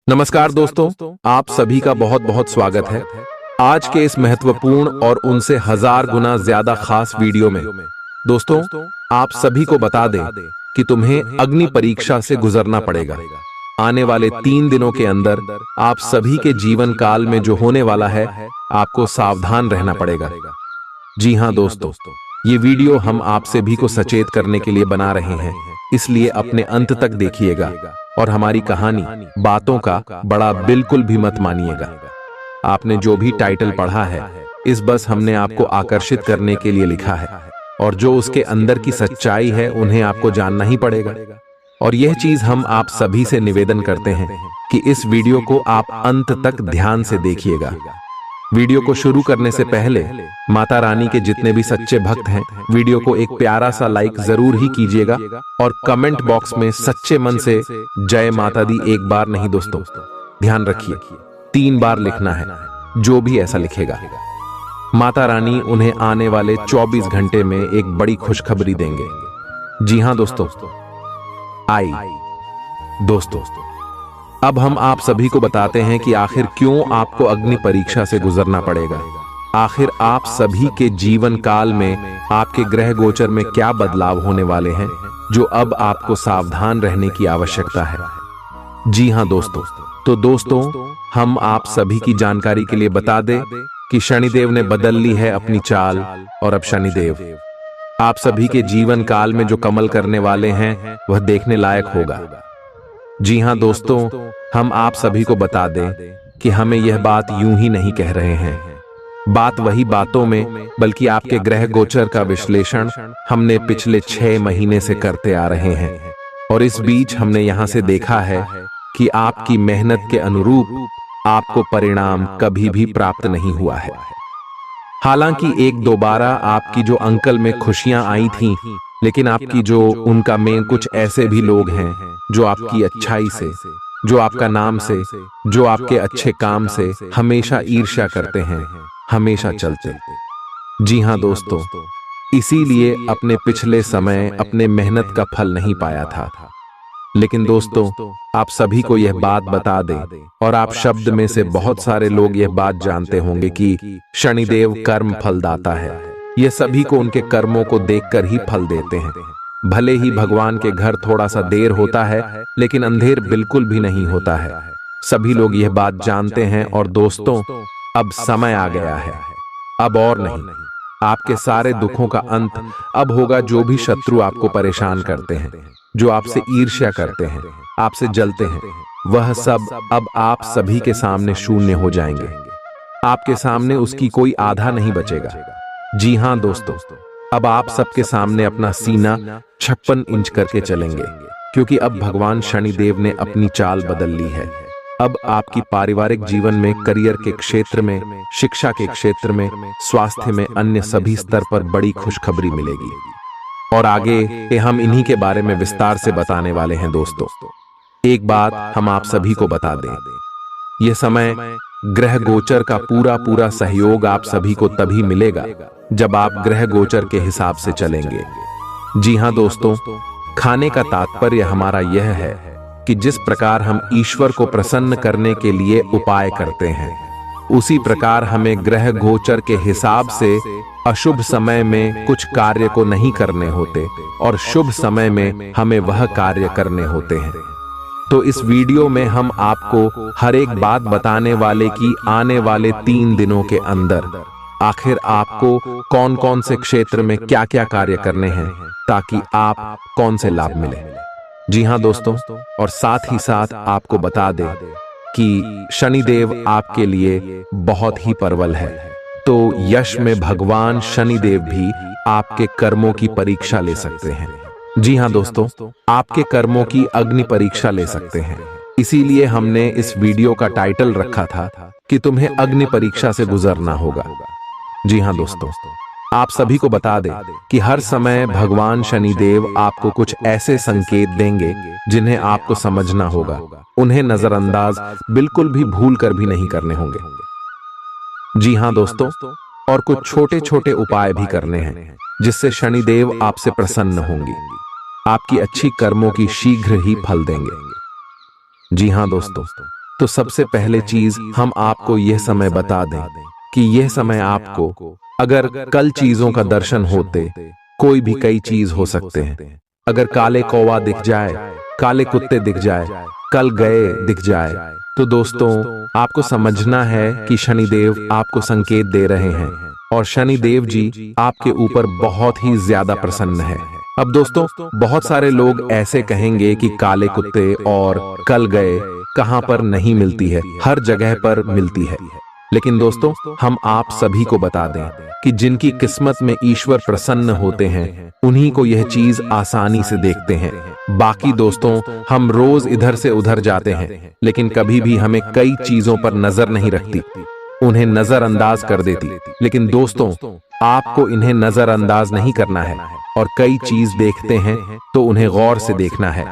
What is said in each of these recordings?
नमस्कार दोस्तों, आप सभी का बहुत बहुत स्वागत है। आज के इस महत्वपूर्ण और उनसे हजार गुना ज्यादा खास वीडियो में दोस्तों आप सभी को बता दें कि तुम्हें अग्नि परीक्षा से गुजरना पड़ेगा। आने वाले 3 दिनों के अंदर आप सभी के जीवन काल में जो होने वाला है, आपको सावधान रहना पड़ेगा। जी हाँ दोस्तों, ये वीडियो हम आप सभी को सचेत करने के लिए बना रहे हैं, इसलिए अपने अंत तक देखिएगा और हमारी कहानी बातों का बड़ा बिल्कुल भी मत मानिएगा। आपने जो भी टाइटल पढ़ा है, इस बस हमने आपको आकर्षित करने के लिए लिखा है, और जो उसके अंदर की सच्चाई है उन्हें आपको जानना ही पड़ेगा। और यह चीज हम आप सभी से निवेदन करते हैं कि इस वीडियो को आप अंत तक ध्यान से देखिएगा। वीडियो को शुरू करने से पहले माता रानी के जितने भी सच्चे भक्त हैं, वीडियो को एक प्यारा सा लाइक जरूर ही कीजिएगा और कमेंट बॉक्स में सच्चे मन से जय माता दी एक बार नहीं दोस्तों, ध्यान रखिए 3 बार लिखना है, जो भी ऐसा लिखेगा। माता रानी उन्हें आने वाले 24 घंटे में एक बड़ी खुशखबरी देंगे। जी हाँ दोस्तों, आई दोस्तों, अब हम आप सभी को बताते हैं कि आखिर क्यों आपको अग्नि परीक्षा से गुजरना पड़ेगा। आखिर आप सभी के जीवन काल में आपके ग्रह गोचर में क्या बदलाव होने वाले हैं, जो अब आपको सावधान रहने की आवश्यकता है। जी हाँ दोस्तों, तो दोस्तों हम आप सभी की जानकारी के लिए बता दें कि शनिदेव ने बदल ली है अपनी चाल, और अब शनिदेव आप सभी के जीवन काल में जो कमल करने वाले हैं वह देखने लायक होगा। जी हाँ दोस्तों, हम आप सभी को बता दें कि हमें यह बात यूं ही नहीं कह रहे हैं, बात वही बातों में, बल्कि आपके ग्रह गोचर का विश्लेषण हमने पिछले 6 महीने से करते आ रहे हैं। और इस बीच हमने यहां से देखा है कि आपकी मेहनत के अनुरूप आपको परिणाम कभी भी प्राप्त नहीं हुआ है। हालांकि 1-2 बार आपकी जो अंकल में खुशियां आई थीं, लेकिन आपकी जो उनका में कुछ ऐसे भी लोग हैं जो आपकी अच्छाई से, जो आपका नाम से, जो आपके अच्छे काम से हमेशा ईर्ष्या करते हैं, हमेशा चलते। जी हाँ दोस्तों, इसीलिए अपने पिछले समय अपने मेहनत का फल नहीं पाया था। लेकिन दोस्तों आप सभी को यह बात बता दें, और आप शब्द में से बहुत सारे लोग यह बात जानते होंगे कि शनिदेव कर्म फलदाता है। यह सभी को उनके कर्मों को देखकर ही फल देते हैं। भले ही भगवान के घर थोड़ा सा देर होता है, लेकिन अंधेर बिल्कुल भी नहीं होता है। सभी लोग यह बात जानते हैं। और दोस्तों अब समय आ गया है, अब और नहीं, आपके सारे दुखों का अंत अब होगा। जो भी शत्रु आपको परेशान करते हैं, जो आपसे ईर्ष्या करते हैं, आपसे जलते हैं, वह सब अब आप सभी के सामने शून्य हो जाएंगे। आपके सामने उसकी कोई आधा नहीं बचेगा। जी हाँ दोस्तों, अब आप सबके सामने अपना सीना 56 इंच करके चलेंगे, क्योंकि अब भगवान शनिदेव ने अपनी चाल बदल ली है। अब आपकी पारिवारिक जीवन में, करियर के क्षेत्र में, शिक्षा के क्षेत्र में, स्वास्थ्य में, अन्य सभी स्तर पर बड़ी खुशखबरी मिलेगी। और आगे हम इन्हीं के बारे में विस्तार से बताने वाले हैं दोस्तों। एक बात हम आप सभी को बता दें, यह समय ग्रह गोचर का पूरा सहयोग आप सभी को तभी मिलेगा जब आप ग्रह गोचर के हिसाब से चलेंगे। जी हाँ दोस्तों, खाने का तात्पर्य हमारा यह है कि जिस प्रकार हम ईश्वर को प्रसन्न करने के लिए उपाय करते हैं, उसी प्रकार हमें ग्रह गोचर के हिसाब से अशुभ समय में कुछ कार्य को नहीं करने होते, और शुभ समय में हमें वह कार्य करने होते हैं। तो इस वीडियो में हम आपको हर एक बात बताने वाले कि आने वाले 3 दिनों के अंदर आखिर आपको कौन कौन से क्षेत्र में क्या क्या कार्य करने हैं, ताकि आप कौन से लाभ मिले। जी हाँ दोस्तों, और साथ ही साथ आपको बता दें कि शनिदेव आपके लिए बहुत ही प्रबल है। तो यश में भगवान शनिदेव भी आपके कर्मों की परीक्षा ले सकते हैं। जी हाँ दोस्तों, आपके कर्मों की अग्नि परीक्षा ले सकते हैं। इसीलिए हमने इस वीडियो का टाइटल रखा था कि तुम्हें अग्नि परीक्षा से गुजरना होगा। जी हाँ दोस्तों, आप सभी को बता दें कि हर समय भगवान शनिदेव आपको कुछ ऐसे संकेत देंगे जिन्हें आपको समझना होगा। उन्हें नजरअंदाज बिल्कुल भी भूल कर भी नहीं करने होंगे। जी हाँ दोस्तों, और कुछ छोटे छोटे उपाय भी करने हैं जिससे शनिदेव आपसे प्रसन्न होंगे, आपकी अच्छी कर्मों की शीघ्र ही फल देंगे। जी हाँ दोस्तों, तो सबसे पहले चीज हम आपको यह समय बता दें कि यह समय आपको, अगर कल चीजों का दर्शन होते, कोई भी कई चीज हो सकते हैं। अगर काले कौवा दिख जाए, काले कुत्ते दिख जाए, कल गए दिख जाए, तो दोस्तों आपको समझना है कि शनिदेव आपको संकेत दे रहे हैं और शनिदेव जी आपके ऊपर बहुत ही ज्यादा प्रसन्न है। अब दोस्तों बहुत सारे लोग ऐसे कहेंगे कि काले कुत्ते और कल गए कहां पर नहीं मिलती है, हर जगह पर मिलती है। लेकिन दोस्तों हम आप सभी को बता दें कि जिनकी किस्मत में ईश्वर प्रसन्न होते हैं उन्हीं को यह चीज आसानी से देखते हैं। बाकी दोस्तों हम रोज इधर से उधर जाते हैं, लेकिन कभी भी हमें कई चीजों पर नजर नहीं रखती, उन्हें नजरअंदाज कर देती। लेकिन दोस्तों आपको इन्हें नजरअंदाज नहीं करना है और कई चीज देखते हैं तो उन्हें गौर से देखना है।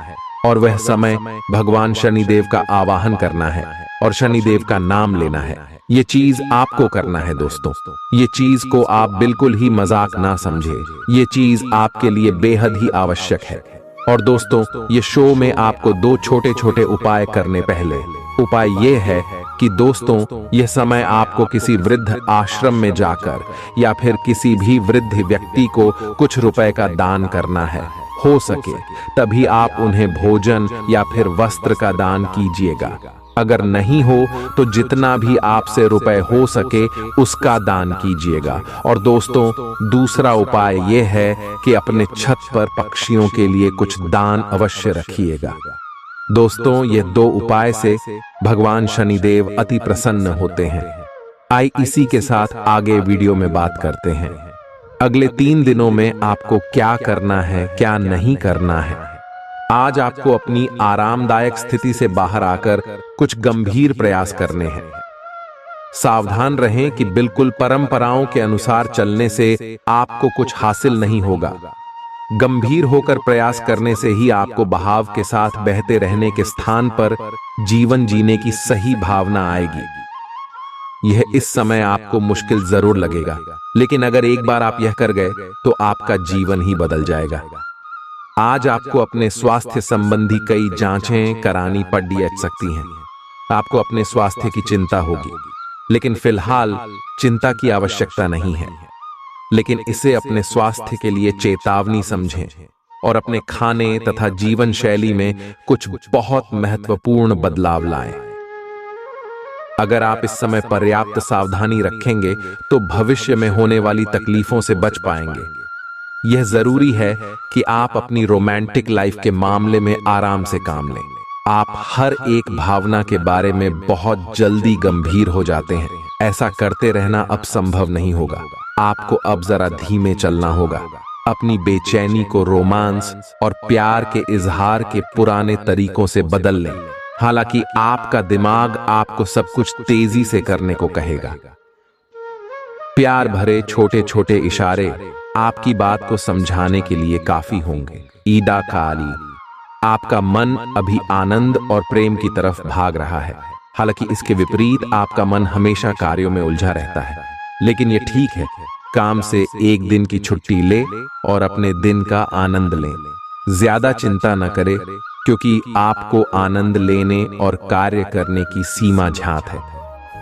और वह समय भगवान शनिदेव का आवाहन करना है और शनिदेव का नाम लेना है। ये चीज आपको करना है दोस्तों। ये चीज को आप बिल्कुल ही मजाक ना समझे, ये चीज आपके लिए बेहद ही आवश्यक है। और दोस्तों ये शो में आपको दो छोटे छोटे उपाय करने पहले उपाय ये है कि दोस्तों यह समय आपको किसी वृद्ध आश्रम में जाकर या फिर किसी भी वृद्ध व्यक्ति को कुछ रुपए का दान करना है। हो सके तभी आप उन्हें भोजन या फिर वस्त्र का दान कीजिएगा। अगर नहीं हो तो जितना भी आपसे रुपए हो सके उसका दान कीजिएगा। और दोस्तों दूसरा उपाय यह है कि अपने छत पर पक्षियों के लिए कुछ दान अवश्य रखिएगा। दोस्तों ये दो उपाय से भगवान शनिदेव अति प्रसन्न होते हैं। आइए इसी के साथ आगे वीडियो में बात करते हैं। अगले 3 दिनों में आपको क्या करना है, क्या नहीं करना है। आज आपको अपनी आरामदायक स्थिति से बाहर आकर कुछ गंभीर प्रयास करने हैं। सावधान रहें कि बिल्कुल परंपराओं के अनुसार चलने से आपको कुछ हासिल नहीं होगा। गंभीर होकर प्रयास करने से ही आपको बहाव के साथ बहते रहने के स्थान पर जीवन जीने की सही भावना आएगी। यह इस समय आपको मुश्किल जरूर लगेगा, लेकिन अगर एक बार आप यह कर गए तो आपका जीवन ही बदल जाएगा। आज आपको अपने स्वास्थ्य संबंधी कई जांचें करानी पड़ सकती हैं। आपको अपने स्वास्थ्य की चिंता होगी, लेकिन फिलहाल चिंता की आवश्यकता नहीं है। लेकिन इसे अपने स्वास्थ्य के लिए चेतावनी समझें और अपने खाने तथा जीवन शैली में कुछ बहुत महत्वपूर्ण बदलाव लाएं। अगर आप इस समय पर्याप्त सावधानी रखेंगे तो भविष्य में होने वाली तकलीफों से बच पाएंगे। यह जरूरी है कि आप अपनी रोमांटिक लाइफ के मामले में आराम से काम लें। आप हर एक भावना के बारे में बहुत जल्दी गंभीर हो जाते हैं। ऐसा करते रहना अब संभव नहीं होगा। आपको अब जरा धीमे चलना होगा। अपनी बेचैनी को रोमांस और प्यार के इजहार के पुराने तरीकों से बदल लें। हालांकि आपका दिमाग आपको सब कुछ तेजी से करने को कहेगा। प्यार भरे छोटे छोटे इशारे आपकी बात को समझाने के लिए काफी होंगे। ईदा काली, आपका मन अभी आनंद और प्रेम की तरफ भाग रहा है। हालांकि इसके विपरीत आपका मन हमेशा कार्यों में उलझा रहता है। लेकिन यह ठीक है, काम से एक दिन की छुट्टी ले और अपने दिन का आनंद लें। ज्यादा चिंता न करें, क्योंकि आपको आनंद लेने और कार्य करने की सीमा झांत है।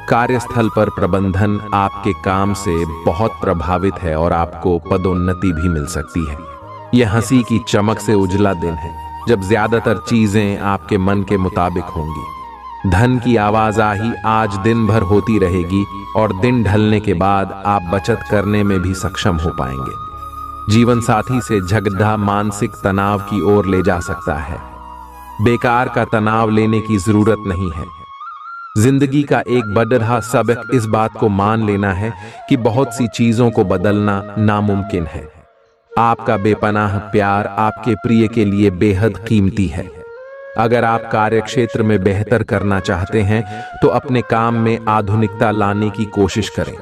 कार्यस्थल पर प्रबंधन आपके काम से बहुत प्रभावित है और आपको पदोन्नति भी मिल सकती है। यह हंसी की चमक से उजला दिन है जब ज्यादातर चीजें आपके मन के मुताबिक होंगी। धन की आवाजाही आज दिन भर होती रहेगी और दिन ढलने के बाद आप बचत करने में भी सक्षम हो पाएंगे। जीवन साथी से झगड़ा मानसिक तनाव की ओर ले जा सकता है। बेकार का तनाव लेने की जरूरत नहीं है। जिंदगी का एक बड़ा सबक इस बात को मान लेना है कि बहुत सी चीजों को बदलना नामुमकिन है। आपका बेपनाह प्यार आपके प्रिय के लिए बेहद कीमती है। अगर आप कार्यक्षेत्र में बेहतर करना चाहते हैं तो अपने काम में आधुनिकता लाने की कोशिश करें।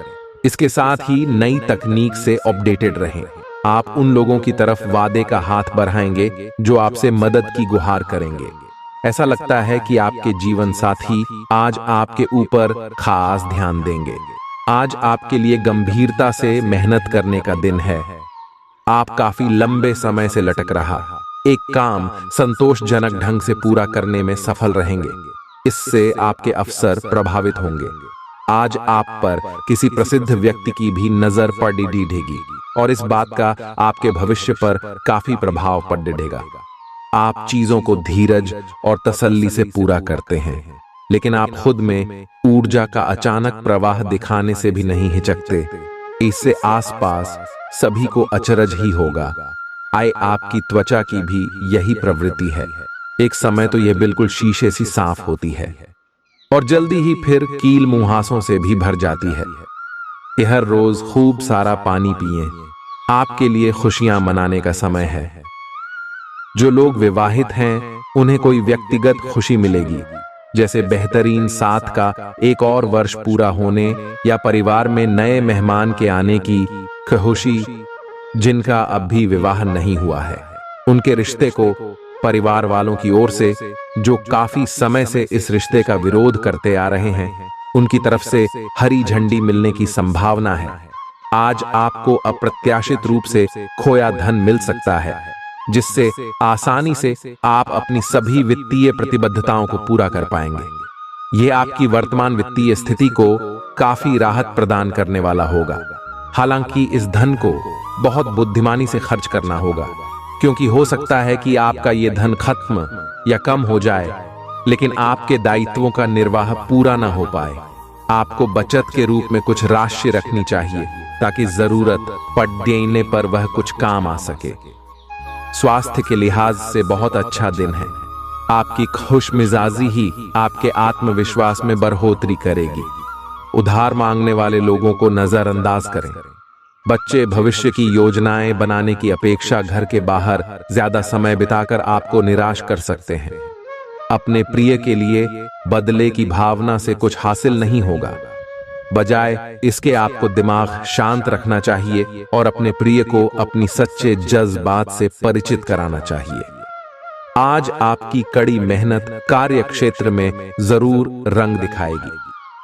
इसके साथ ही नई तकनीक से अपडेटेड रहें। आप उन लोगों की तरफ वादे का हाथ बढ़ाएंगे जो आपसे मदद की गुहार करेंगे। ऐसा लगता है कि आपके जीवन साथी आज आपके ऊपर खास ध्यान देंगे। आज आपके लिए गंभीरता से मेहनत करने का दिन है। आप काफी लंबे समय से लटक रहा एक काम संतोषजनक ढंग से पूरा करने में सफल रहेंगे। इससे आपके अवसर प्रभावित होंगे। आज आप पर किसी प्रसिद्ध व्यक्ति की भी नजर पड़ डीढेगी और इस बात का आपके भविष्य पर काफी प्रभाव पड़ डेगा। आप चीजों को धीरज और तसल्ली से पूरा करते हैं, लेकिन आप खुद में ऊर्जा का अचानक प्रवाह दिखाने से भी नहीं हिचकते। इससे आसपास सभी को अचरज ही होगा। आपकी त्वचा की भी यही प्रवृत्ति है। एक समय तो यह बिल्कुल शीशे सी साफ होती है और जल्दी ही फिर कील मुहासों से भी भर जाती है। हर रोज खूब सारा पानी पिएं। आपके लिए खुशियां मनाने का समय है। जो लोग विवाहित हैं, उन्हें कोई व्यक्तिगत खुशी मिलेगी, जैसे बेहतरीन साथ का एक और वर्ष पूरा होने या परिवार में नए मेहमान के आने की खुशी। जिनका अब भी विवाह नहीं हुआ है, उनके रिश्ते को परिवार वालों की ओर से, जो काफी समय से इस रिश्ते का विरोध करते आ रहे हैं, उनकी तरफ से हरी झंडी मिलने की संभावना है। आज आपको अप्रत्याशित रूप से खोया धन मिल सकता है, जिससे आसानी से आप अपनी सभी वित्तीय प्रतिबद्धताओं को पूरा कर पाएंगे। ये आपकी वर्तमान वित्तीय स्थिति को काफी राहत प्रदान करने वाला होगा। हालांकि इस धन को बहुत बुद्धिमानी से खर्च करना होगा, क्योंकि हो सकता है कि आपका ये धन खत्म या कम हो जाए, लेकिन आपके दायित्वों का निर्वाह पूरा ना हो पाए। आपको बचत के रूप में कुछ राशि रखनी चाहिए, ताकि जरूरत पड़ने पर वह कुछ काम आ सके। स्वास्थ्य के लिहाज से बहुत अच्छा दिन है। आपकी खुशमिजाजी ही आपके आत्मविश्वास में बढ़ोतरी करेगी। उधार मांगने वाले लोगों को नजरअंदाज करें। बच्चे भविष्य की योजनाएं बनाने की अपेक्षा घर के बाहर ज्यादा समय बिताकर आपको निराश कर सकते हैं। अपने प्रिय के लिए बदले की भावना से कुछ हासिल नहीं होगा। बजाय इसके आपको दिमाग शांत रखना चाहिए और अपने प्रिय को अपनी सच्चे जज्बात से परिचित कराना चाहिए। आज आपकी कड़ी मेहनत कार्य क्षेत्र में जरूर रंग दिखाएगी।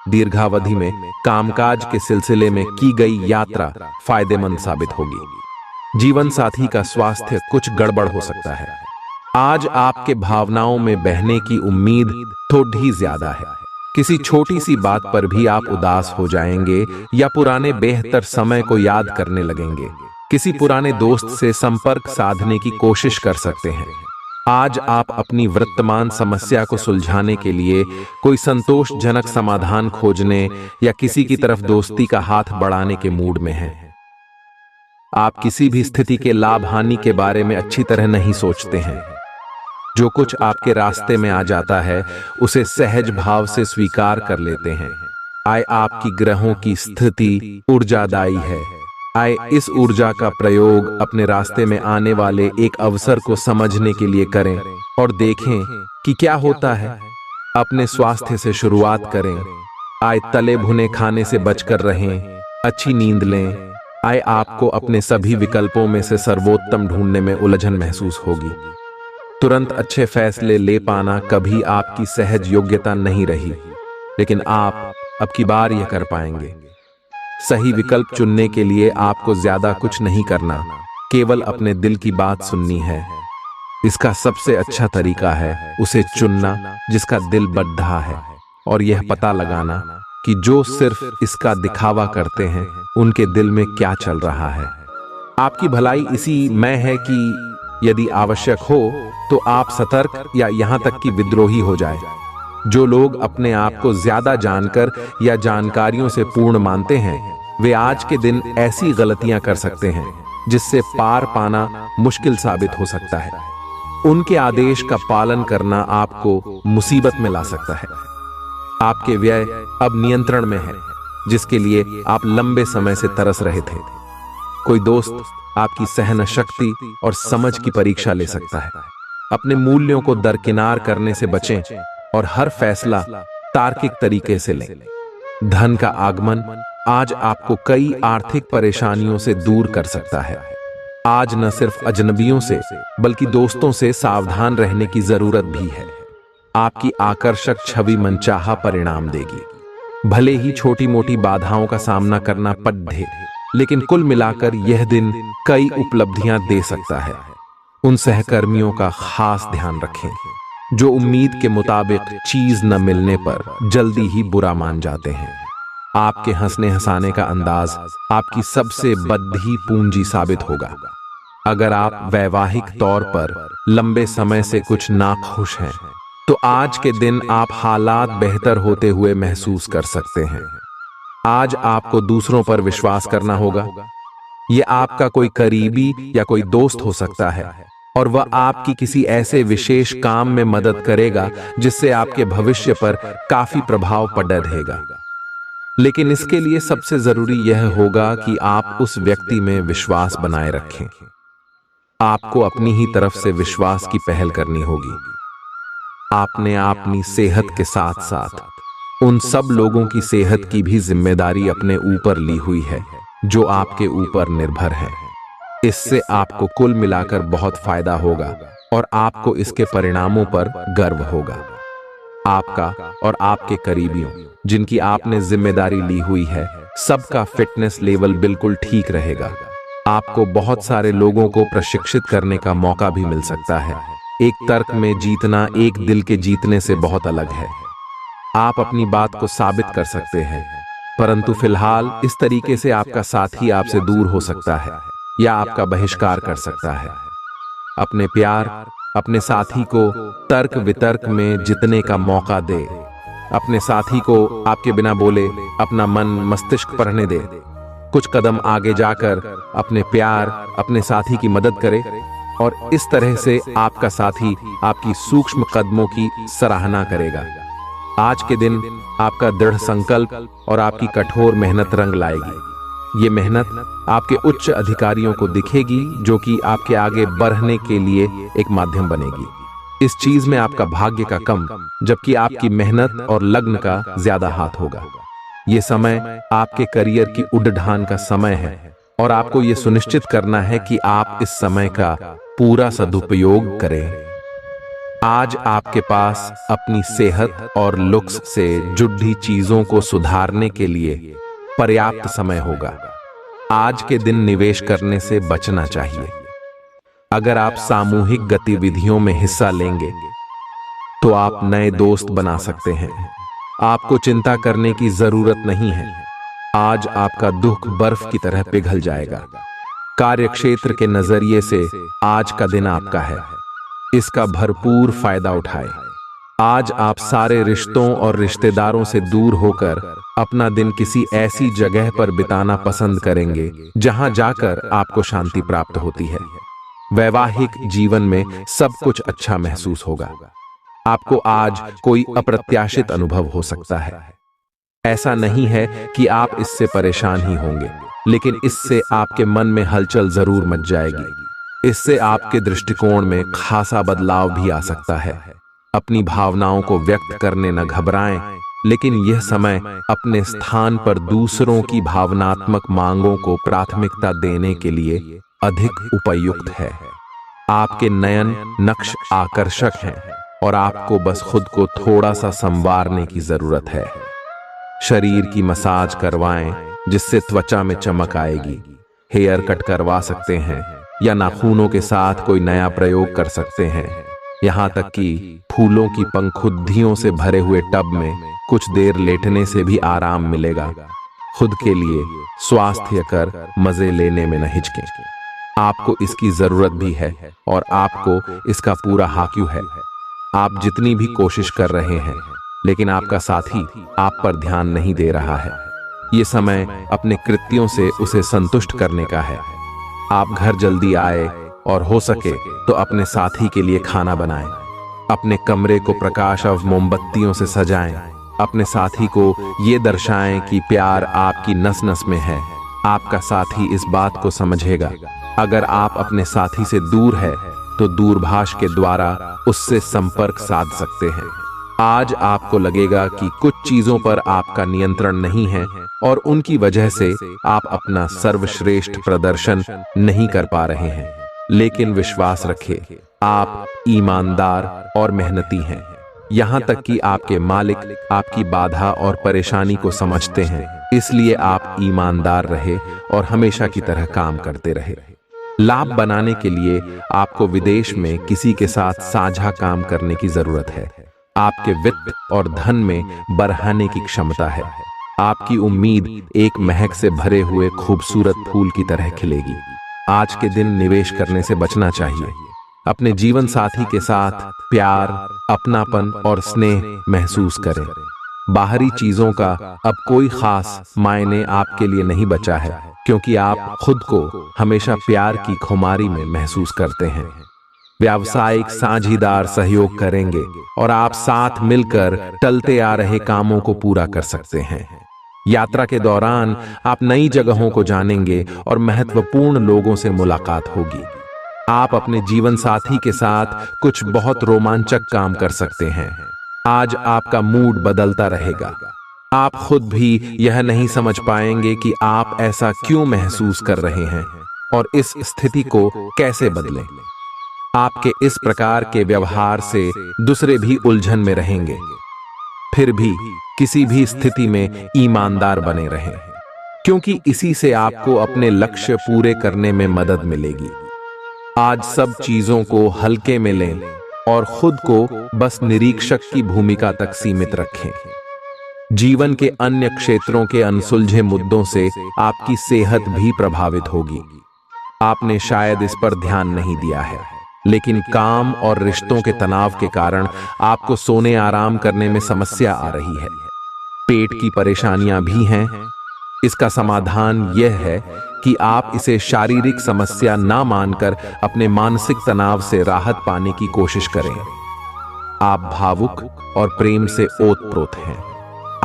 दीर्घावधि में कामकाज के सिलसिले में की गई यात्रा फायदेमंद साबित होगी। जीवन साथी का स्वास्थ्य कुछ गड़बड़ हो सकता है। आज आपके भावनाओं में बहने की उम्मीद थोड़ी ज्यादा है। किसी छोटी सी बात पर भी आप उदास हो जाएंगे या पुराने बेहतर समय को याद करने लगेंगे। किसी पुराने दोस्त से संपर्क साधने की कोशिश कर सकते हैं। आज आप अपनी वर्तमान समस्या को सुलझाने के लिए कोई संतोषजनक समाधान खोजने या किसी की तरफ दोस्ती का हाथ बढ़ाने के मूड में हैं। आप किसी भी स्थिति के लाभ हानि के बारे में अच्छी तरह नहीं सोचते हैं। जो कुछ आपके रास्ते में आ जाता है, उसे सहज भाव से स्वीकार कर लेते हैं। आपकी ग्रहों की स्थिति ऊर्जादायी है। इस ऊर्जा का प्रयोग अपने रास्ते में आने वाले एक अवसर को समझने के लिए करें और देखें कि क्या होता है। अपने स्वास्थ्य से शुरुआत करें। तले भुने खाने से बचकर रहें। अच्छी नींद लें। आपको अपने सभी विकल्पों में से सर्वोत्तम ढूंढने में उलझन महसूस होगी। तुरंत अच्छे फैसले ले पाना कभी आपकी सहज योग्यता नहीं रही, लेकिन आप अब की बार यह कर पाएंगे। सही विकल्प चुनने के लिए आपको ज्यादा कुछ नहीं करना, केवल अपने दिल की बात सुननी है। इसका सबसे अच्छा तरीका है उसे चुनना जिसका दिल बद्धा है, और यह पता लगाना कि जो सिर्फ इसका दिखावा करते हैं उनके दिल में क्या चल रहा है। आपकी भलाई इसी में है कि यदि आवश्यक हो तो आप सतर्क या यहां तक कि विद्रोही हो जाए। जो लोग अपने आप को ज्यादा जानकर या जानकारियों से पूर्ण मानते हैं, वे आज के दिन ऐसी गलतियां कर सकते हैं जिससे पार पाना मुश्किल साबित हो सकता है। उनके आदेश का पालन करना आपको मुसीबत में ला सकता है। आपके व्यय अब नियंत्रण में है, जिसके लिए आप लंबे समय से तरस रहे थे। कोई दोस्त आपकी सहन शक्ति और समझ की परीक्षा ले सकता है। अपने मूल्यों को दरकिनार करने से बचें और हर फैसला तार्किक तरीके से लें। धन का आगमन आज आपको कई आर्थिक परेशानियों से दूर कर सकता है। आज न सिर्फ अजनबियों से बल्कि दोस्तों से सावधान रहने की जरूरत भी है। आपकी आकर्षक छवि मनचाहा परिणाम देगी। भले ही छोटी मोटी बाधाओं का सामना करना पड़े, लेकिन कुल मिलाकर यह दिन कई उपलब्धियां दे सकता है। उन सहकर्मियों का खास ध्यान रखें जो उम्मीद के मुताबिक चीज न मिलने पर जल्दी ही बुरा मान जाते हैं। आपके हंसने हंसाने का अंदाज आपकी सबसे बड़ी पूंजी साबित होगा। अगर आप वैवाहिक तौर पर लंबे समय से कुछ नाखुश हैं, तो आज के दिन आप हालात बेहतर होते हुए महसूस कर सकते हैं। आज आपको दूसरों पर विश्वास करना होगा। ये आपका कोई करीबी या कोई दोस्त हो सकता है और वह आपकी किसी ऐसे विशेष काम में मदद करेगा जिससे आपके भविष्य पर काफी प्रभाव पड़ रहेगा। लेकिन इसके लिए सबसे जरूरी यह होगा कि आप उस व्यक्ति में विश्वास बनाए रखें। आपको अपनी ही तरफ से विश्वास की पहल करनी होगी। आपने अपनी सेहत के साथ साथ उन सब लोगों की सेहत की भी जिम्मेदारी अपने ऊपर ली हुई है जो आपके ऊपर निर्भर है। इससे आपको कुल मिलाकर बहुत फायदा होगा और आपको इसके परिणामों पर गर्व होगा। आपका और आपके करीबियों जिनकी आपने जिम्मेदारी ली हुई है, सबका फिटनेस लेवल बिल्कुल ठीक रहेगा। आपको बहुत सारे लोगों को प्रशिक्षित करने का मौका भी मिल सकता है। एक तर्क में जीतना एक दिल के जीतने से बहुत अलग है। आप अपनी बात को साबित कर सकते हैं, परंतु फिलहाल इस तरीके से आपका साथी आपसे दूर हो सकता है या आपका बहिष्कार कर सकता है। अपने प्यार अपने साथी को तर्क वितर्क में जितने का मौका दे। अपने साथी को आपके बिना बोले अपना मन मस्तिष्क पढ़ने दे। कुछ कदम आगे जाकर अपने प्यार अपने साथी की मदद करे और इस तरह से आपका साथी आपकी सूक्ष्म कदमों की सराहना करेगा। आज के दिन आपका दृढ़ संकल्प और आपकी कठोर मेहनत रंग लाएगी। ये मेहनत आपके उच्च अधिकारियों को दिखेगी, जो कि आपके आगे बढ़ने के लिए एक माध्यम बनेगी। इस चीज में आपका भाग्य का कम, जबकि आपकी मेहनत और लग्न का ज्यादा हाथ होगा। ये समय आपके करियर की उड़ान का समय है और आपको ये सुनिश्चित करना है कि आप इस समय का पूरा सदुपयोग करें। आज आपके पास अपनी सेहत और लुक्स से जुड़ी चीजों को सुधारने के लिए पर्याप्त समय होगा। आज के दिन निवेश करने से बचना चाहिए। अगर आप सामूहिक गतिविधियों में हिस्सा लेंगे तो आप नए दोस्त बना सकते हैं। आपको चिंता करने की जरूरत नहीं है। आज आपका दुख बर्फ की तरह पिघल जाएगा। कार्यक्षेत्र के नजरिए से आज का दिन आपका है। इसका भरपूर फायदा उठाएं। आज आप सारे रिश्तों और रिश्तेदारों से दूर होकर अपना दिन किसी ऐसी जगह पर बिताना पसंद करेंगे जहां जाकर आपको शांति प्राप्त होती है। वैवाहिक जीवन में सब कुछ अच्छा महसूस होगा। आपको आज कोई अप्रत्याशित अनुभव हो सकता है। ऐसा नहीं है कि आप इससे परेशान ही होंगे, लेकिन इससे आपके मन में हलचल जरूर मच जाएगी। इससे आपके दृष्टिकोण में खासा बदलाव भी आ सकता है। अपनी भावनाओं को व्यक्त करने न घबराएं, लेकिन यह समय अपने स्थान पर दूसरों की भावनात्मक मांगों को प्राथमिकता देने के लिए अधिक उपयुक्त है। आपके नयन नक्श आकर्षक हैं और आपको बस खुद को थोड़ा सा संवारने की जरूरत है। शरीर की मसाज करवाएं जिससे त्वचा में चमक आएगी। हेयर कट करवा सकते हैं या नाखूनों के साथ कोई नया प्रयोग कर सकते हैं। यहाँ तक कि फूलों की पंखुद्दियों से भरे हुए टब में कुछ देर लेटने से भी आराम मिलेगा। खुद के लिए स्वास्थ्य कर मजे लेने में न हिचकें। आपको इसकी जरूरत भी है और आपको इसका पूरा हाक्यू है। आप जितनी भी कोशिश कर रहे हैं, लेकिन आपका साथी आप पर ध्यान नहीं दे रहा है। ये समय अपने कृत्यों से उसे संतुष्ट करने का है। आप घर जल्दी आए और हो सके तो अपने साथी के लिए खाना बनाएं। अपने कमरे को प्रकाश और मोमबत्तियों से सजाएं। अपने साथी को ये दर्शाएं कि प्यार आपकी नस नस में है। आपका साथी इस बात को समझेगा। अगर आप अपने साथी से दूर है तो दूरभाष के द्वारा उससे संपर्क साध सकते हैं। आज आपको लगेगा कि कुछ चीजों पर आपका नियंत्रण नहीं है और उनकी वजह से आप अपना सर्वश्रेष्ठ प्रदर्शन नहीं कर पा रहे हैं, लेकिन विश्वास रखें, आप ईमानदार और मेहनती हैं। यहाँ तक कि आपके मालिक आपकी बाधा और परेशानी को समझते हैं। इसलिए आप ईमानदार रहे और हमेशा की तरह काम करते रहे। लाभ बनाने के लिए आपको विदेश में किसी के साथ साझा काम करने की जरूरत है। आपके वित्त और धन में बढ़ाने की क्षमता है। आपकी उम्मीद एक महक से भरे हुए खूबसूरत फूल की तरह खिलेगी। आज के दिन निवेश करने से बचना चाहिए। अपने जीवन साथी के साथ प्यार, अपनापन और स्नेह महसूस करें। बाहरी चीजों का अब कोई खास मायने आपके लिए नहीं बचा है, क्योंकि आप खुद को हमेशा प्यार की खुमारी में महसूस करते हैं। व्यावसायिक साझीदार सहयोग करेंगे और आप साथ मिलकर टलते आ रहे कामों को पूरा कर सकते हैं। यात्रा के दौरान आप नई जगहों को जानेंगे और महत्वपूर्ण लोगों से मुलाकात होगी। आप अपने जीवन साथी के साथ कुछ बहुत रोमांचक काम कर सकते हैं। आज आपका मूड बदलता रहेगा। आप खुद भी यह नहीं समझ पाएंगे कि आप ऐसा क्यों महसूस कर रहे हैं और इस स्थिति को कैसे बदलें। आपके इस प्रकार के व्यवहार से दूसरे भी उलझन में रहेंगे। फिर भी किसी भी स्थिति में ईमानदार बने रहें, क्योंकि इसी से आपको अपने लक्ष्य पूरे करने में मदद मिलेगी। आज सब चीजों को हल्के में लें और खुद को बस निरीक्षक की भूमिका तक सीमित रखें। जीवन के अन्य क्षेत्रों के अनसुलझे मुद्दों से आपकी सेहत भी प्रभावित होगी। आपने शायद इस पर ध्यान नहीं दिया है, लेकिन काम और रिश्तों के तनाव के कारण आपको सोने आराम करने में समस्या आ रही है। पेट की परेशानियां भी हैं। इसका समाधान यह है कि आप इसे शारीरिक समस्या ना मानकर अपने मानसिक तनाव से राहत पाने की कोशिश करें। आप भावुक और प्रेम से ओतप्रोत हैं।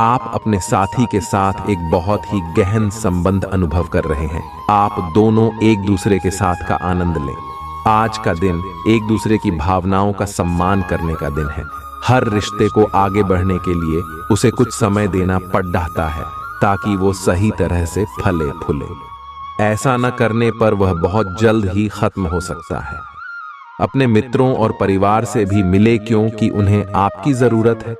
आप अपने साथी के साथ एक बहुत ही गहन संबंध अनुभव कर रहे हैं। आप दोनों एक दूसरे के साथ का आनंद लें। आज का दिन एक दूसरे की भावनाओं का सम्मान करने का दिन है। हर रिश्ते को आगे बढ़ने के लिए उसे कुछ समय देना पड़ जाता है, ताकि वो सही तरह से फले फूले। ऐसा न करने पर वह बहुत जल्द ही खत्म हो सकता है। अपने मित्रों और परिवार से भी मिले, क्योंकि उन्हें आपकी जरूरत है।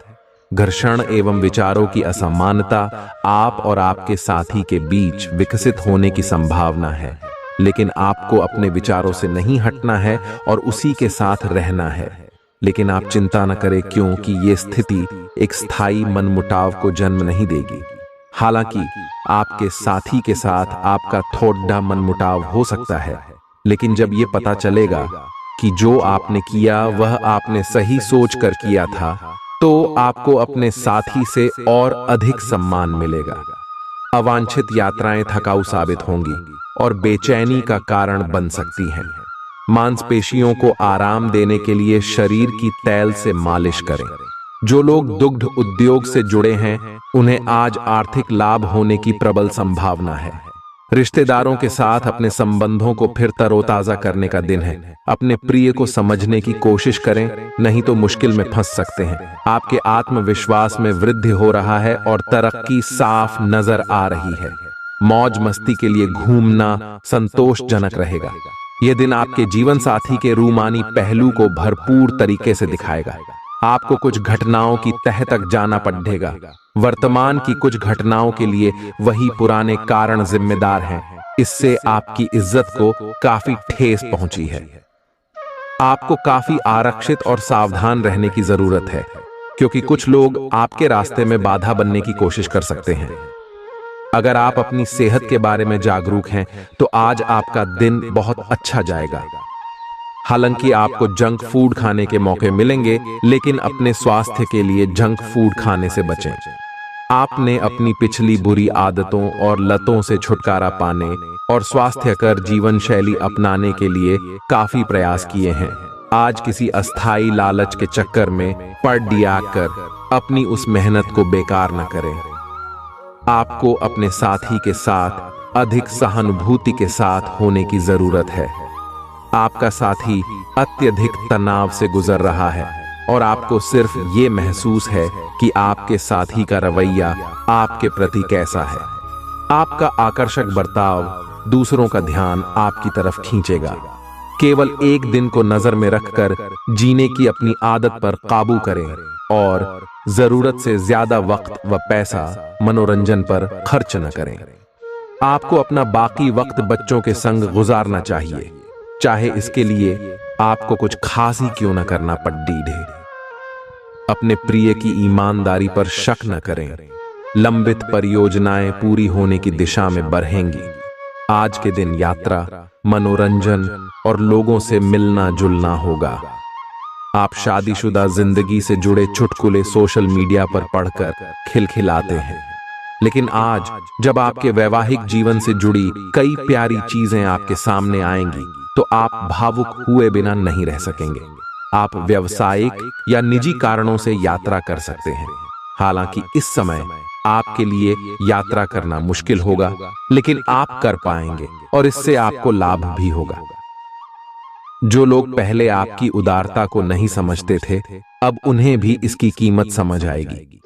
घर्षण एवं विचारों की असमानता आप और आपके साथी के बीच विकसित होने की संभावना है, लेकिन आपको अपने विचारों से नहीं हटना है और उसी के साथ रहना है। लेकिन आप चिंता न करें, क्योंकि ये स्थिति एक स्थायी मनमुटाव को जन्म नहीं देगी। हालांकि आपके साथी के साथ आपका थोड़ा मनमुटाव हो सकता है, लेकिन जब ये पता चलेगा कि जो आपने किया वह आपने सही सोचकर किया था, तो आपको अपने साथी से और अधिक सम्मान मिलेगा। अवांछित यात्राएं थकाऊ साबित होंगी और बेचैनी का कारण बन सकती हैं। मांसपेशियों को आराम देने के लिए शरीर की तेल से मालिश करें। जो लोग दुग्ध उद्योग से जुड़े हैं, उन्हें आज आर्थिक लाभ होने की प्रबल संभावना है। रिश्तेदारों के साथ अपने संबंधों को फिर तरोताजा करने का दिन है। अपने प्रिय को समझने की कोशिश करें, नहीं तो मुश्किल में फंस सकते हैं। आपके आत्मविश्वास में वृद्धि हो रहा है और तरक्की साफ नजर आ रही है। मौज मस्ती के लिए घूमना संतोषजनक रहेगा। यह दिन आपके जीवन साथी के रूमानी पहलू को भरपूर तरीके से दिखाएगा। आपको कुछ घटनाओं की तह तक जाना पड़ेगा। वर्तमान की कुछ घटनाओं के लिए वही पुराने कारण जिम्मेदार हैं। इससे आपकी इज्जत को काफी ठेस पहुंची है। आपको काफी आरक्षित और सावधान रहने की जरूरत है, क्योंकि कुछ लोग आपके रास्ते में बाधा बनने की कोशिश कर सकते हैं। अगर आप अपनी सेहत के बारे में जागरूक हैं, तो आज आपका दिन बहुत अच्छा जाएगा। हालांकि आपको जंक फूड खाने के मौके मिलेंगे, लेकिन अपने स्वास्थ्य के लिए जंक फूड खाने से बचें। आपने अपनी पिछली बुरी आदतों और लतों से छुटकारा पाने और स्वास्थ्यकर जीवन शैली अपनाने के लिए काफी प्रयास किए हैं। आज किसी अस्थायी लालच के चक्कर में पड़ कर अपनी उस मेहनत को बेकार न करें। आपको अपने साथी के साथ अधिक सहानुभूति के साथ होने की जरूरत है। आपका साथी अत्यधिक तनाव से गुजर रहा है और आपको सिर्फ ये महसूस है कि आपके साथी का रवैया आपके प्रति कैसा है। आपका आकर्षक बर्ताव दूसरों का ध्यान आपकी तरफ खींचेगा। केवल एक दिन को नजर में रखकर जीने की अपनी आदत पर काबू करें और जरूरत से ज्यादा वक्त व पैसा मनोरंजन पर खर्च न करें। आपको अपना बाकी वक्त बच्चों के संग गुजारना चाहिए। चाहे इसके लिए आपको कुछ खास ही क्यों न करना पड़े। अपने प्रिय की ईमानदारी पर शक न करें। लंबित परियोजनाएं पूरी होने की दिशा में बढ़ेंगी। आज के दिन यात्रा, मनोरंजन और लोगों से मिलना जुलना होगा। आप शादीशुदा जिंदगी से जुड़े चुटकुले सोशल मीडिया पर पढ़कर खिलखिलाते हैं, लेकिन आज जब आपके वैवाहिक जीवन से जुड़ी कई प्यारी चीजें आपके सामने आएंगी तो आप भावुक हुए बिना नहीं रह सकेंगे। आप व्यावसायिक या निजी कारणों से यात्रा कर सकते हैं। हालांकि इस समय आपके लिए यात्रा करना मुश्किल होगा, लेकिन आप कर पाएंगे और इससे आपको लाभ भी होगा। जो लोग पहले आपकी उदारता को नहीं समझते थे, अब उन्हें भी इसकी कीमत समझ आएगी।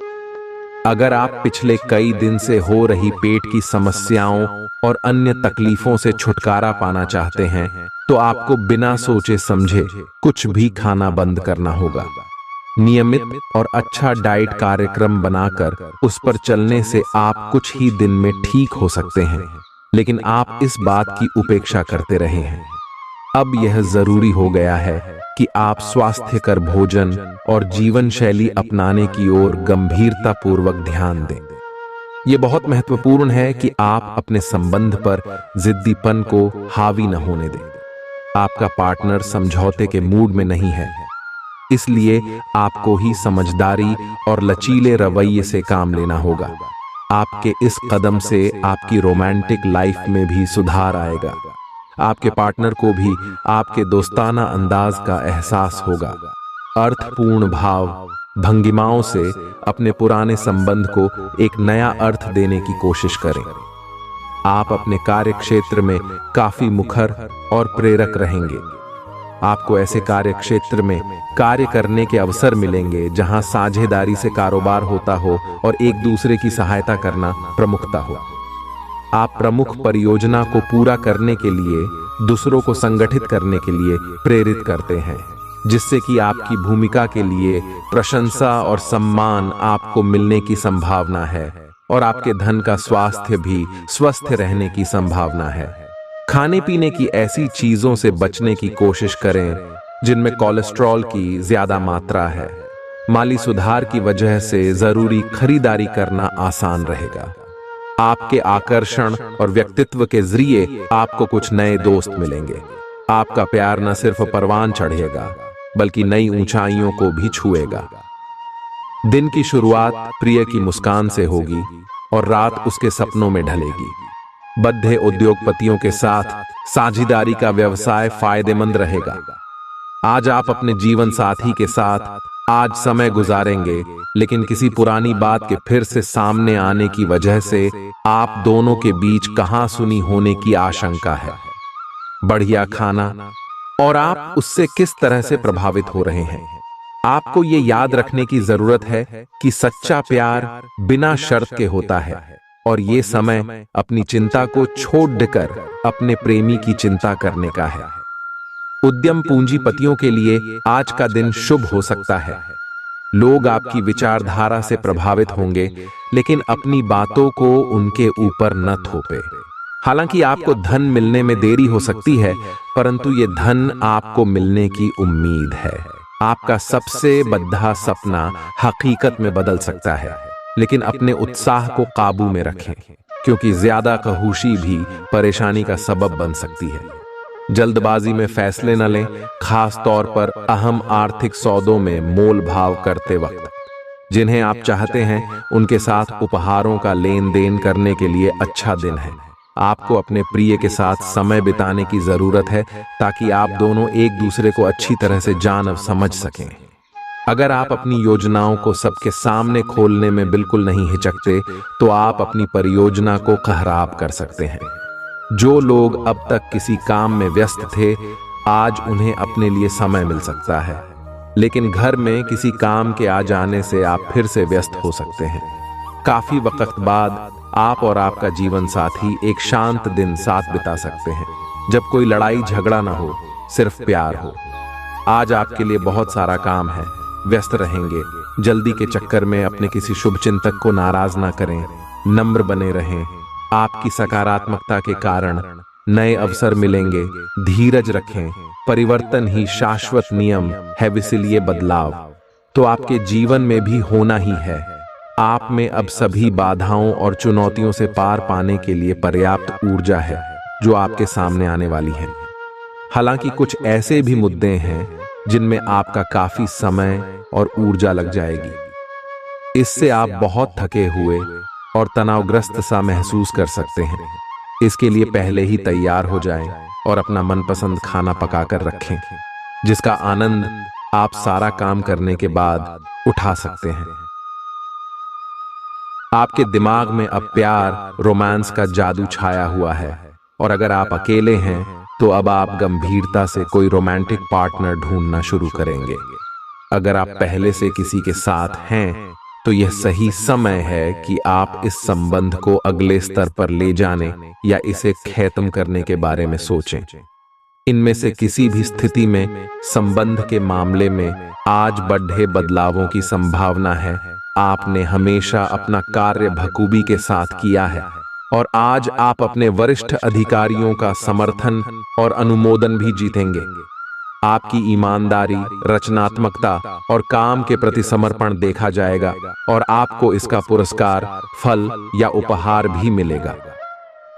अगर आप पिछले कई दिन से हो रही पेट की समस्याओं और अन्य तकलीफों से छुटकारा पाना चाहते हैं, तो आपको बिना सोचे समझे कुछ भी खाना बंद करना होगा। नियमित और अच्छा डाइट कार्यक्रम बनाकर उस पर चलने से आप कुछ ही दिन में ठीक हो सकते हैं, लेकिन आप इस बात की उपेक्षा करते रहे हैं। अब यह जरूरी हो गया है कि आप स्वास्थ्यकर भोजन और जीवन शैली अपनाने की ओर गंभीरतापूर्वक ध्यान दें। यह बहुत महत्वपूर्ण है कि आप अपने संबंध पर जिद्दीपन को हावी न होने दें। आपका पार्टनर समझौते के मूड में नहीं है, इसलिए आपको ही समझदारी और लचीले रवैये से काम लेना होगा। आपके इस कदम से आपकी रोमांटिक लाइफ में भी सुधार आएगा। आपके पार्टनर को भी आपके दोस्ताना अंदाज का एहसास होगा। अर्थपूर्ण भाव भंगिमाओं से अपने पुराने संबंध को एक नया अर्थ देने की कोशिश करें। आप अपने कार्य क्षेत्र में काफी मुखर और प्रेरक रहेंगे। आपको ऐसे कार्य क्षेत्र में कार्य करने के अवसर मिलेंगे जहां साझेदारी से कारोबार होता हो और एक दूसरे की सहायता करना प्रमुखता हो। आप प्रमुख परियोजना को पूरा करने के लिए दूसरों को संगठित करने के लिए प्रेरित करते हैं, जिससे कि आपकी भूमिका के लिए प्रशंसा और सम्मान आपको मिलने की संभावना है और आपके धन का स्वास्थ्य भी स्वस्थ रहने की संभावना है। खाने पीने की ऐसी चीजों से बचने की कोशिश करें जिनमें कोलेस्ट्रॉल की ज्यादा मात्रा है। माली सुधार की वजह से जरूरी खरीदारी करना आसान रहेगा। आपके आकर्षण और व्यक्तित्व के जरिए आपको कुछ नए दोस्त मिलेंगे। आपका प्यार न सिर्फ परवान चढ़ेगा बल्कि नई ऊंचाइयों को भी छुएगा। दिन की शुरुआत प्रिय की मुस्कान से होगी और रात उसके सपनों में ढलेगी। बद्धे उद्योगपतियों के साथ साझेदारी का व्यवसाय फायदेमंद रहेगा। आज आप अपने जीवन साथी के साथ आज समय गुजारेंगे, लेकिन किसी पुरानी बात के फिर से सामने आने की वजह से आप दोनों के बीच कहासुनी होने की आशंका है। बढ़िया खाना और आप उससे किस तरह से प्रभावित हो रहे हैं। आपको ये याद रखने की जरूरत है कि सच्चा प्यार बिना शर्त के होता है और ये समय अपनी चिंता को छोड़कर अपने प्रेमी की चिंता करने का है। उद्यम पूंजीपतियों के लिए आज का दिन शुभ हो सकता है। लोग आपकी विचारधारा से प्रभावित होंगे, लेकिन अपनी बातों को उनके ऊपर न थोपे। हालांकि आपको धन मिलने में देरी हो सकती है, परंतु ये धन आपको मिलने की उम्मीद है। आपका सबसे बद्धा सपना हकीकत में बदल सकता है, लेकिन अपने उत्साह को काबू में रखें, क्योंकि ज्यादा खहूशी भी परेशानी का सबब बन सकती है। जल्दबाजी में फैसले न लें, खास तौर पर अहम आर्थिक सौदों में मोल भाव करते वक्त। जिन्हें आप चाहते हैं उनके साथ उपहारों का लेन देन करने के लिए अच्छा दिन है। आपको अपने प्रिय के साथ समय बिताने की जरूरत है ताकि आप दोनों एक दूसरे को अच्छी तरह से जान और समझ सकें। अगर आप अपनी योजनाओं को सबके सामने खोलने में बिल्कुल नहीं हिचकते, तो आप अपनी परियोजना को खराब कर सकते हैं। जो लोग अब तक किसी काम में व्यस्त थे, आज उन्हें अपने लिए समय मिल सकता है, लेकिन घर में किसी काम के आ जाने से आप फिर से व्यस्त हो सकते हैं। काफी वक्त बाद आप और आपका जीवन साथी एक शांत दिन साथ बिता सकते हैं, जब कोई लड़ाई झगड़ा ना हो, सिर्फ प्यार हो। आज आपके लिए बहुत सारा काम है, व्यस्त रहेंगे। जल्दी के चक्कर में अपने किसी शुभ चिंतक को नाराज ना करें, नम्र बने रहें। आपकी सकारात्मकता के कारण नए अवसर मिलेंगे। धीरज रखें, परिवर्तन ही शाश्वत नियम है, इसलिए बदलाव तो आपके जीवन में भी होना ही है। आप में अब सभी बाधाओं और चुनौतियों से पार पाने के लिए पर्याप्त ऊर्जा है जो आपके सामने आने वाली है। हालांकि कुछ ऐसे भी मुद्दे हैं जिनमें आपका काफी समय और ऊर्जा लग जाएगी। इससे आप बहुत थके हुए और तनावग्रस्त सा महसूस कर सकते हैं। इसके लिए पहले ही तैयार हो जाएं और अपना मनपसंद खाना पकाकर रखें, जिसका आनंद आप सारा काम करने के बाद उठा सकते हैं। आपके दिमाग में अब प्यार, रोमांस का जादू छाया हुआ है, और अगर आप अकेले हैं तो अब आप गंभीरता से कोई रोमांटिक पार्टनर ढूंढना शुरू करेंगे। अगर आप पहले से किसी के साथ हैं तो यह सही समय है कि आप इस संबंध को अगले स्तर पर ले जाने या इसे खत्म करने के बारे में सोचें। इनमें से किसी भी स्थिति में संबंध के मामले में आज बड़े बदलावों की संभावना है। आपने हमेशा अपना कार्य बखूबी के साथ किया है और आज आप अपने वरिष्ठ अधिकारियों का समर्थन और अनुमोदन भी जीतेंगे। आपकी ईमानदारी, रचनात्मकता और काम के प्रति समर्पण देखा जाएगा और आपको इसका पुरस्कार, फल या उपहार भी मिलेगा।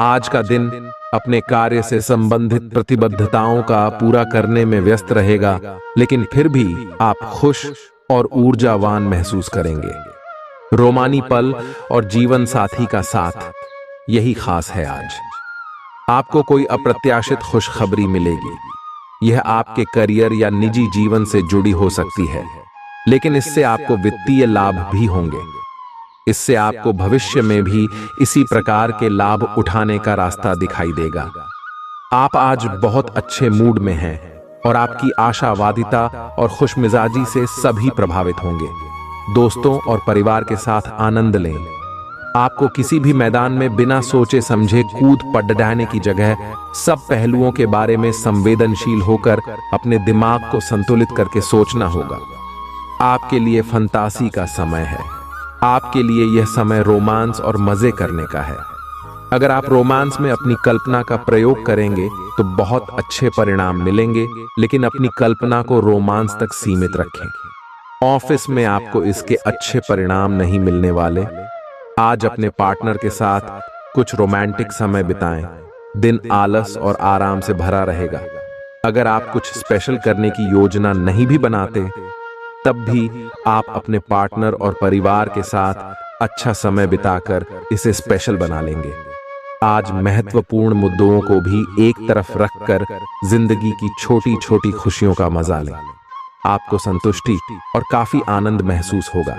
आज का दिन अपने कार्य से संबंधित प्रतिबद्धताओं का पूरा करने में व्यस्त रहेगा, लेकिन फिर भी आप खुश और ऊर्जावान महसूस करेंगे। रोमानी पल और जीवन साथी का साथ, यही खास है आज। आपको कोई अप्रत्याशित खुशखबरी मिलेगी। यह आपके करियर या निजी जीवन से जुड़ी हो सकती है, लेकिन इससे आपको वित्तीय लाभ भी होंगे। इससे आपको भविष्य में भी इसी प्रकार के लाभ उठाने का रास्ता दिखाई देगा। आप आज बहुत अच्छे मूड में हैं और आपकी आशावादिता और खुशमिजाजी से सभी प्रभावित होंगे। दोस्तों और परिवार के साथ आनंद लें। आपको किसी भी मैदान में बिना सोचे समझे कूद पड़ने की जगह सब पहलुओं के बारे में संवेदनशील होकर अपने दिमाग को संतुलित करके सोचना होगा। आपके लिए फंतासी का समय है। आपके लिए यह समय रोमांस और मजे करने का है। अगर आप रोमांस में अपनी कल्पना का प्रयोग करेंगे तो बहुत अच्छे परिणाम मिलेंगे, लेकिन अपनी कल्पना को रोमांस तक सीमित रखें। ऑफिस में आपको इसके अच्छे परिणाम नहीं मिलने वाले। आज अपने पार्टनर के साथ कुछ रोमांटिक समय बिताएं। दिन आलस और आराम से भरा रहेगा। अगर आप कुछ स्पेशल करने की योजना नहीं भी बनाते, तब भी आप अपने पार्टनर और परिवार के साथ अच्छा समय बिताकर इसे स्पेशल बना लेंगे। आज महत्वपूर्ण मुद्दों को भी एक तरफ रखकर जिंदगी की छोटी छोटी खुशियों का मजा लें। आपको संतुष्टि और काफी आनंद महसूस होगा।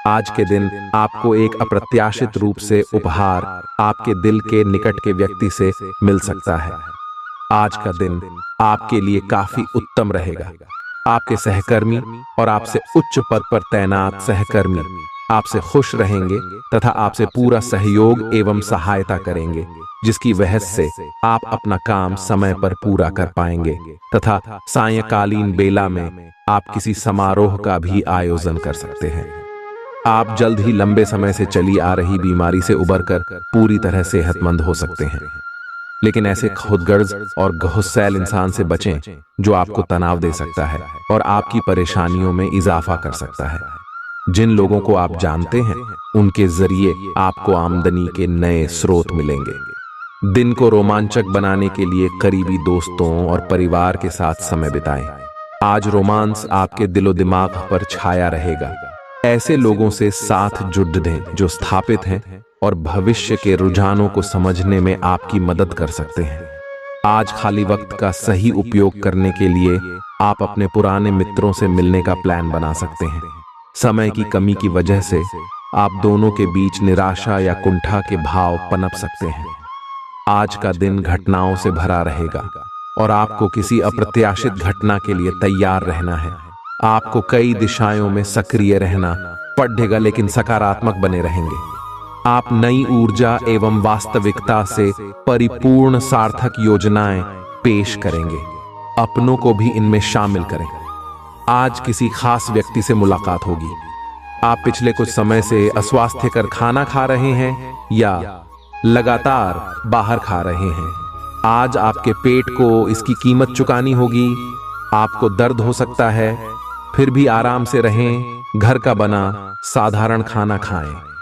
आज के दिन आपको एक अप्रत्याशित रूप से उपहार आपके दिल के निकट के व्यक्ति से मिल सकता है। आज का दिन आपके लिए काफी उत्तम रहेगा। आपके सहकर्मी और आपसे उच्च पद पर तैनात सहकर्मी आपसे खुश रहेंगे तथा आपसे पूरा सहयोग एवं सहायता करेंगे, जिसकी वजह से आप अपना काम समय पर पूरा कर पाएंगे तथा सायंकालीन बेला में आप किसी समारोह का भी आयोजन कर सकते हैं। आप जल्द ही लंबे समय से चली आ रही बीमारी से उबरकर पूरी तरह सेहतमंद हो सकते हैं, लेकिन ऐसे खुदगर्ज और गुस्सैल इंसान से बचें जो आपको तनाव दे सकता है और आपकी परेशानियों में इजाफा कर सकता है। जिन लोगों को आप जानते हैं उनके जरिए आपको आमदनी के नए स्रोत मिलेंगे। दिन को रोमांचक बनाने के लिए करीबी दोस्तों और परिवार के साथ समय बिताएं। आज रोमांस आपके दिलो दिमाग पर छाया रहेगा। ऐसे लोगों से साथ जुड़ दें जो स्थापित हैं और भविष्य के रुझानों को समझने में आपकी मदद कर सकते हैं। आज खाली वक्त का सही उपयोग करने के लिए आप अपने पुराने मित्रों से मिलने का प्लान बना सकते हैं। समय की कमी की वजह से आप दोनों के बीच निराशा या कुंठा के भाव पनप सकते हैं। आज का दिन घटनाओं से भरा रहेगा और आपको किसी अप्रत्याशित घटना के लिए तैयार रहना है। आपको कई दिशाओं में सक्रिय रहना पड़ेगा, लेकिन सकारात्मक बने रहेंगे। आप नई ऊर्जा एवं वास्तविकता से परिपूर्ण सार्थक योजनाएं पेश करेंगे। अपनों को भी इनमें शामिल करें। आज किसी खास व्यक्ति से मुलाकात होगी। आप पिछले कुछ समय से अस्वास्थ्यकर खाना खा रहे हैं या लगातार बाहर खा रहे हैं, आज आपके पेट को इसकी कीमत चुकानी होगी। आपको दर्द हो सकता है, फिर भी आराम से रहें, घर का बना साधारण खाना खाएं।